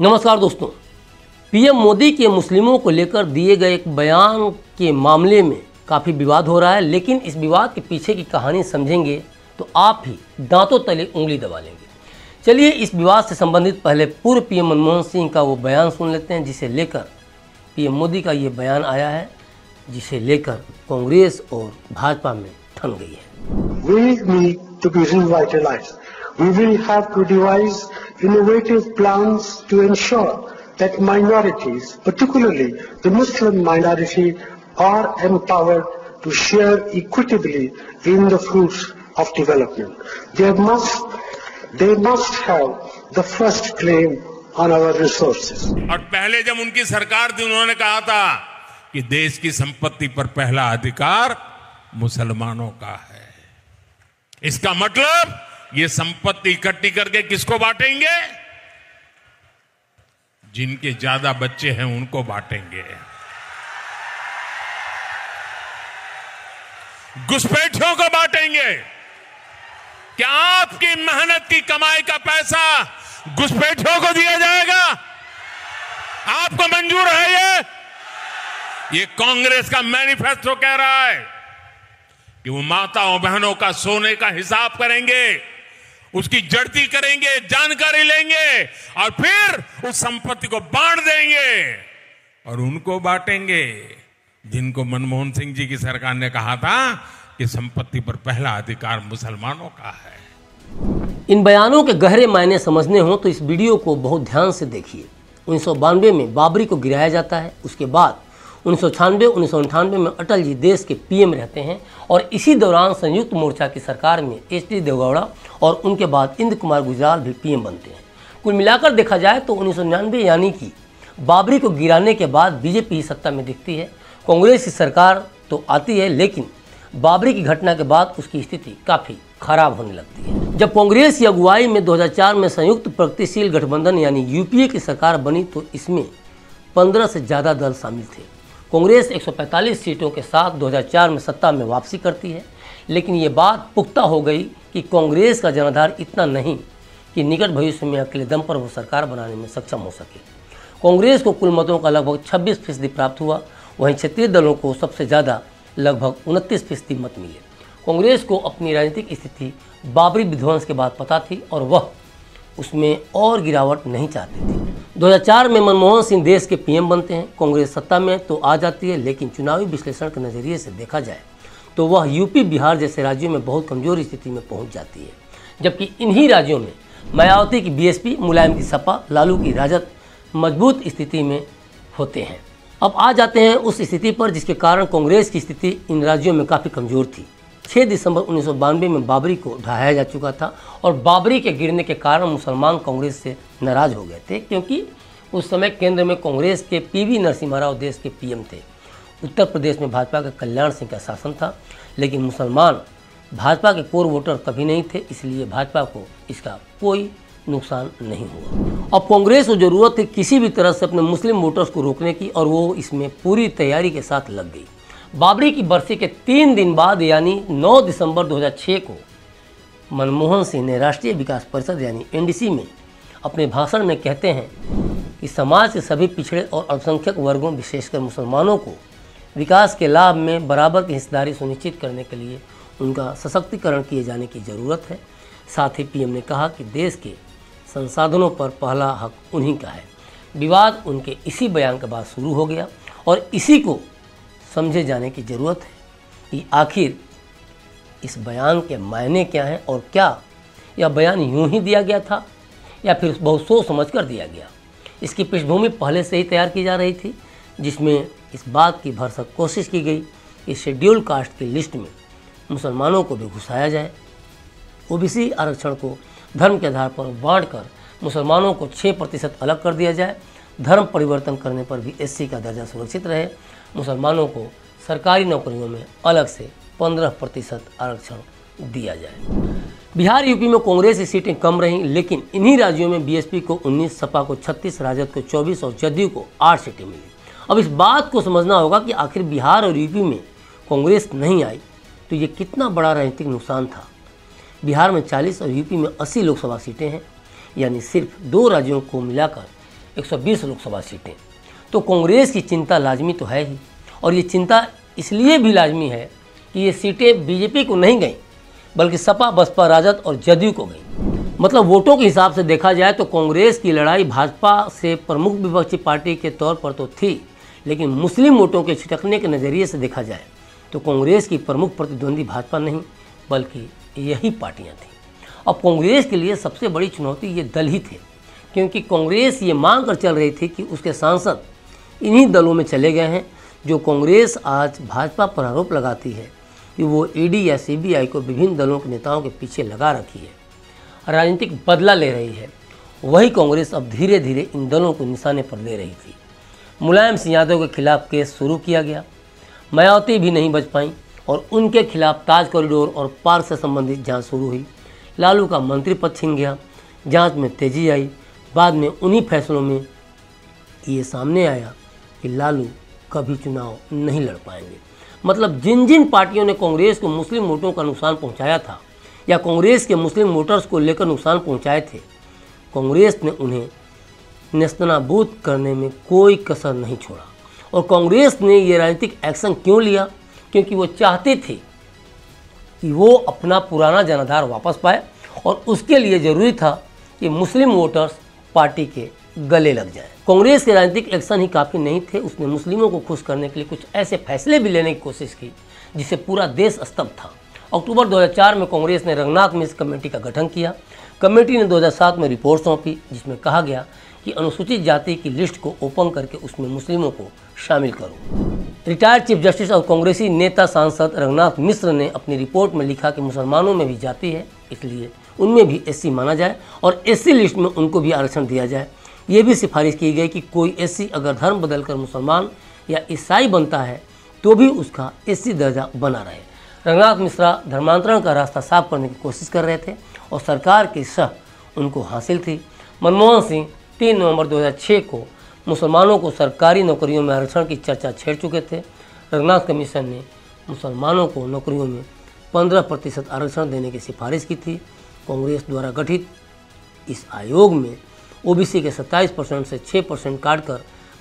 नमस्कार दोस्तों, पीएम मोदी के मुस्लिमों को लेकर दिए गए एक बयान के मामले में काफ़ी विवाद हो रहा है। लेकिन इस विवाद के पीछे की कहानी समझेंगे तो आप ही दांतों तले उंगली दबा लेंगे। चलिए इस विवाद से संबंधित पहले पूर्व पीएम मनमोहन सिंह का वो बयान सुन लेते हैं, जिसे लेकर पीएम मोदी का ये बयान आया है, जिसे लेकर कांग्रेस और भाजपा में ठन गई है। We need to be revitalized. We will have to devise innovative plans to ensure that minorities, particularly the Muslim minority, are empowered to share equitably in the fruits of development. They must have the first claim on our resources. और पहले जब उनकी सरकार थी, उन्होंने कहा था कि देश की संपत्ति पर पहला अधिकार मुसलमानों का है। इसका मतलब ये संपत्ति इकट्ठी करके किसको बांटेंगे? जिनके ज्यादा बच्चे हैं उनको बांटेंगे। घुसपैठियों को बांटेंगे। क्या आपकी मेहनत की कमाई का पैसा घुसपैठियों को दिया जाएगा? आपको मंजूर है? ये कांग्रेस का मैनिफेस्टो कह रहा है कि वो माताओं बहनों का सोने का हिसाब करेंगे, उसकी जड़ती करेंगे, जानकारी लेंगे और फिर उस संपत्ति को बांट देंगे और उनको बांटेंगे जिनको मनमोहन सिंह जी की सरकार ने कहा था कि संपत्ति पर पहला अधिकार मुसलमानों का है। इन बयानों के गहरे मायने समझने हो तो इस वीडियो को बहुत ध्यान से देखिए। 1992 में बाबरी को गिराया जाता है। उसके बाद 1996-1998 में अटल जी देश के पीएम रहते हैं और इसी दौरान संयुक्त मोर्चा की सरकार में एच.डी. देवेगौड़ा और उनके बाद इंद्र कुमार गुजराल भी पीएम बनते हैं। कुल मिलाकर देखा जाए तो 1999 यानी कि बाबरी को गिराने के बाद बीजेपी ही सत्ता में दिखती है। कांग्रेस की सरकार तो आती है, लेकिन बाबरी की घटना के बाद उसकी स्थिति काफ़ी खराब होने लगती है। जब कांग्रेस की अगुवाई में 2004 में संयुक्त प्रगतिशील गठबंधन यानी यूपीए की सरकार बनी तो इसमें 15 से ज़्यादा दल शामिल थे। कांग्रेस 145 सीटों के साथ 2004 में सत्ता में वापसी करती है, लेकिन ये बात पुख्ता हो गई कि कांग्रेस का जनाधार इतना नहीं कि निकट भविष्य में अकेले दम पर वो सरकार बनाने में सक्षम हो सके। कांग्रेस को कुल मतों का लगभग 26% प्राप्त हुआ, वहीं क्षेत्रीय दलों को सबसे ज़्यादा लगभग 29% मत मिले। कांग्रेस को अपनी राजनीतिक स्थिति बाबरी विध्वंस के बाद पता थी और वह उसमें और गिरावट नहीं चाहती थी। 2004 में मनमोहन सिंह देश के पीएम बनते हैं। कांग्रेस सत्ता में तो आ जाती है, लेकिन चुनावी विश्लेषण के नज़रिए से देखा जाए तो वह यूपी बिहार जैसे राज्यों में बहुत कमजोर स्थिति में पहुंच जाती है, जबकि इन्हीं राज्यों में मायावती की बीएसपी, मुलायम की सपा, लालू की राजद मजबूत स्थिति में होते हैं। अब आ जाते हैं उस स्थिति पर जिसके कारण कांग्रेस की स्थिति इन राज्यों में काफ़ी कमज़ोर थी। 6 दिसंबर 1992 में बाबरी को ढहाया जा चुका था और बाबरी के गिरने के कारण मुसलमान कांग्रेस से नाराज़ हो गए थे, क्योंकि उस समय केंद्र में कांग्रेस के पीवी नरसिम्हा राव देश के पीएम थे। उत्तर प्रदेश में भाजपा का कल्याण सिंह का शासन था, लेकिन मुसलमान भाजपा के कोर वोटर कभी नहीं थे, इसलिए भाजपा को इसका कोई नुकसान नहीं हुआ। अब कांग्रेस को जरूरत थी किसी भी तरह से अपने मुस्लिम वोटर्स को रोकने की और वो इसमें पूरी तैयारी के साथ लग गई। बाबरी की बरसी के 3 दिन बाद यानी 9 दिसंबर 2006 को मनमोहन सिंह ने राष्ट्रीय विकास परिषद यानी एनडीसी में अपने भाषण में कहते हैं कि समाज के सभी पिछड़े और अल्पसंख्यक वर्गों, विशेषकर मुसलमानों को विकास के लाभ में बराबर की हिस्सेदारी सुनिश्चित करने के लिए उनका सशक्तिकरण किए जाने की ज़रूरत है। साथ ही पीएम ने कहा कि देश के संसाधनों पर पहला हक उन्हीं का है। विवाद उनके इसी बयान के बाद शुरू हो गया और इसी को समझे जाने की ज़रूरत है कि आखिर इस बयान के मायने क्या हैं और क्या यह बयान यूं ही दिया गया था या फिर बहुत सोच समझ कर दिया गया। इसकी पृष्ठभूमि पहले से ही तैयार की जा रही थी, जिसमें इस बात की भरसक कोशिश की गई कि शेड्यूल कास्ट की लिस्ट में मुसलमानों को भी घुसाया जाए। ओबीसी आरक्षण को धर्म के आधार पर बांटकर मुसलमानों को 6% अलग कर दिया जाए। धर्म परिवर्तन करने पर भी एससी का दर्जा सुरक्षित रहे। मुसलमानों को सरकारी नौकरियों में अलग से 15% आरक्षण दिया जाए। बिहार यूपी में कांग्रेस की सीटें कम रहीं, लेकिन इन्हीं राज्यों में बीएसपी को 19, सपा को 36, राजद को 24 और जदयू को 8 सीटें मिली। अब इस बात को समझना होगा कि आखिर बिहार और यूपी में कांग्रेस नहीं आई तो ये कितना बड़ा राजनीतिक नुकसान था। बिहार में 40 और यूपी में 80 लोकसभा सीटें हैं, यानी सिर्फ 2 राज्यों को मिलाकर 120 लोकसभा सीटें। तो कांग्रेस की चिंता लाजमी तो है ही, और ये चिंता इसलिए भी लाजमी है कि ये सीटें बीजेपी को नहीं गईं, बल्कि सपा, बसपा, राजद और जदयू को गईं। मतलब वोटों के हिसाब से देखा जाए तो कांग्रेस की लड़ाई भाजपा से प्रमुख विपक्षी पार्टी के तौर पर तो थी, लेकिन मुस्लिम वोटों के छिटकने के नज़रिए से देखा जाए तो कांग्रेस की प्रमुख प्रतिद्वंदी भाजपा नहीं बल्कि यही पार्टियां थीं। अब कांग्रेस के लिए सबसे बड़ी चुनौती ये दल ही थे, क्योंकि कांग्रेस ये मांग कर चल रही थी कि उसके सांसद इन्हीं दलों में चले गए हैं। जो कांग्रेस आज भाजपा पर आरोप लगाती है कि वो ईडी या सीबीआई को विभिन्न दलों के नेताओं के पीछे लगा रखी है, राजनीतिक बदला ले रही है, वही कांग्रेस अब धीरे धीरे इन दलों को निशाने पर ले रही थी। मुलायम सिंह यादव के खिलाफ केस शुरू किया गया, मायावती भी नहीं बच पाई और उनके खिलाफ ताज कॉरिडोर और पार्क से संबंधित जांच शुरू हुई। लालू का मंत्री पद छिन गया, जांच में तेजी आई। बाद में उन्हीं फैसलों में ये सामने आया कि लालू कभी चुनाव नहीं लड़ पाएंगे। मतलब जिन जिन पार्टियों ने कांग्रेस को मुस्लिम वोटों का नुकसान पहुंचाया था या कांग्रेस के मुस्लिम वोटर्स को लेकर नुकसान पहुंचाए थे, कांग्रेस ने उन्हें नेस्तनाबूद करने में कोई कसर नहीं छोड़ा। और कांग्रेस ने ये राजनीतिक एक्शन क्यों लिया? क्योंकि वो चाहते थे कि वो अपना पुराना जनाधार वापस पाए, और उसके लिए ज़रूरी था कि मुस्लिम वोटर्स पार्टी के गले लग जाए। कांग्रेस के राजनीतिक एक्शन ही काफ़ी नहीं थे, उसने मुस्लिमों को खुश करने के लिए कुछ ऐसे फैसले भी लेने की कोशिश की जिससे पूरा देश स्तब्ध था। अक्टूबर 2004 में कांग्रेस ने रंगनाथ मिश्र कमेटी का गठन किया। कमेटी ने 2007 में रिपोर्ट सौंपी, जिसमें कहा गया कि अनुसूचित जाति की लिस्ट को ओपन करके उसमें मुस्लिमों को शामिल करो। रिटायर्ड चीफ जस्टिस और कांग्रेसी नेता सांसद रंगनाथ मिश्र ने अपनी रिपोर्ट में लिखा कि मुसलमानों में भी जाति है, इसलिए उनमें भी एससी माना जाए और एससी लिस्ट में उनको भी आरक्षण दिया जाए। ये भी सिफारिश की गई कि कोई एससी अगर धर्म बदलकर मुसलमान या ईसाई बनता है तो भी उसका एससी दर्जा बना रहे। रंगनाथ मिश्रा धर्मांतरण का रास्ता साफ करने की कोशिश कर रहे थे और सरकार की सह उनको हासिल थी। मनमोहन सिंह 3 नवंबर 2006 को मुसलमानों को सरकारी नौकरियों में आरक्षण की चर्चा छेड़ चुके थे। रंगनाथ कमीशन ने मुसलमानों को नौकरियों में 15% आरक्षण देने की सिफारिश की थी। कांग्रेस द्वारा गठित इस आयोग में ओबीसी के 27% से 6% काटकर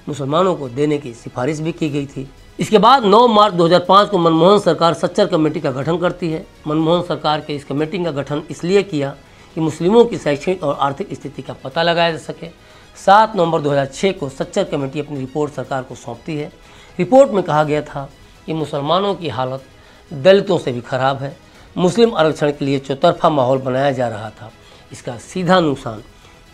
मुसलमानों को देने की सिफारिश भी की गई थी। इसके बाद 9 मार्च 2005 को मनमोहन सरकार सच्चर कमेटी का गठन करती है। मनमोहन सरकार के इस कमेटी का गठन इसलिए किया कि मुस्लिमों की शैक्षणिक और आर्थिक स्थिति का पता लगाया जा सके। 7 नवंबर 2006 को सच्चर कमेटी अपनी रिपोर्ट सरकार को सौंपती है। रिपोर्ट में कहा गया था कि मुसलमानों की हालत दलितों से भी खराब है। मुस्लिम आरक्षण के लिए चौतरफा माहौल बनाया जा रहा था। इसका सीधा नुकसान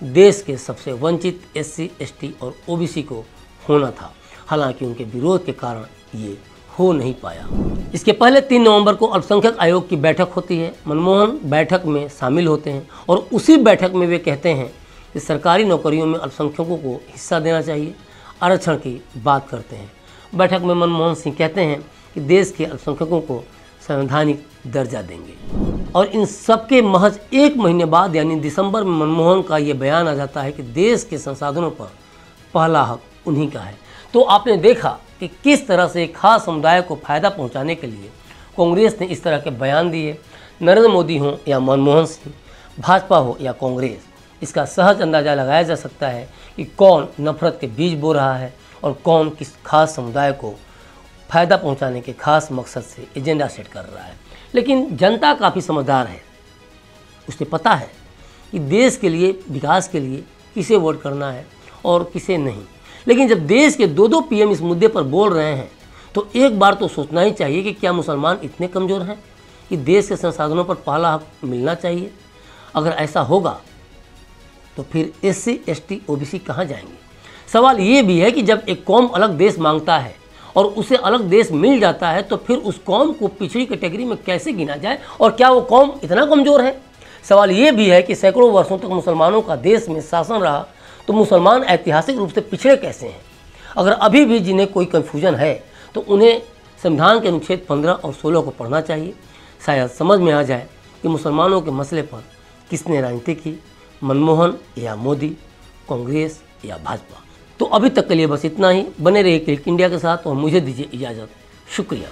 देश के सबसे वंचित एससी, एसटी और ओबीसी को होना था। हालांकि उनके विरोध के कारण ये हो नहीं पाया। इसके पहले 3 नवंबर को अल्पसंख्यक आयोग की बैठक होती है। मनमोहन बैठक में शामिल होते हैं और उसी बैठक में वे कहते हैं कि सरकारी नौकरियों में अल्पसंख्यकों को हिस्सा देना चाहिए, आरक्षण की बात करते हैं। बैठक में मनमोहन सिंह कहते हैं कि देश के अल्पसंख्यकों को संवैधानिक दर्जा देंगे। और इन सब के महज 1 महीने बाद यानी दिसंबर में मनमोहन का ये बयान आ जाता है कि देश के संसाधनों पर पहला हक उन्हीं का है। तो आपने देखा कि किस तरह से एक खास समुदाय को फ़ायदा पहुंचाने के लिए कांग्रेस ने इस तरह के बयान दिए। नरेंद्र मोदी हों या मनमोहन सिंह, भाजपा हो या कांग्रेस, इसका सहज अंदाज़ा लगाया जा सकता है कि कौन नफरत के बीज बो रहा है और कौन किस खास समुदाय को फ़ायदा पहुंचाने के खास मकसद से एजेंडा सेट कर रहा है। लेकिन जनता काफ़ी समझदार है, उसे पता है कि देश के लिए, विकास के लिए किसे वोट करना है और किसे नहीं। लेकिन जब देश के 2 पीएम इस मुद्दे पर बोल रहे हैं तो एक बार तो सोचना ही चाहिए कि क्या मुसलमान इतने कमज़ोर हैं कि देश के संसाधनों पर पहला हक मिलना चाहिए। अगर ऐसा होगा तो फिर एससी, एसटी, ओबीसी कहाँ जाएंगे। सवाल ये भी है कि जब एक कौम अलग देश मांगता है और उसे अलग देश मिल जाता है तो फिर उस कौम को पिछड़ी कैटेगरी में कैसे गिना जाए, और क्या वो कौम इतना कमज़ोर है। सवाल ये भी है कि सैकड़ों वर्षों तक मुसलमानों का देश में शासन रहा तो मुसलमान ऐतिहासिक रूप से पिछड़े कैसे हैं। अगर अभी भी जिन्हें कोई कन्फ्यूजन है तो उन्हें संविधान के अनुच्छेद 15 और 16 को पढ़ना चाहिए। शायद समझ में आ जाए कि मुसलमानों के मसले पर किसने राजनीति की, मनमोहन या मोदी, कांग्रेस या भाजपा। तो अभी तक के लिए बस इतना ही। बने रहिए क्लिक इंडिया के साथ और मुझे दीजिए इजाज़त। शुक्रिया।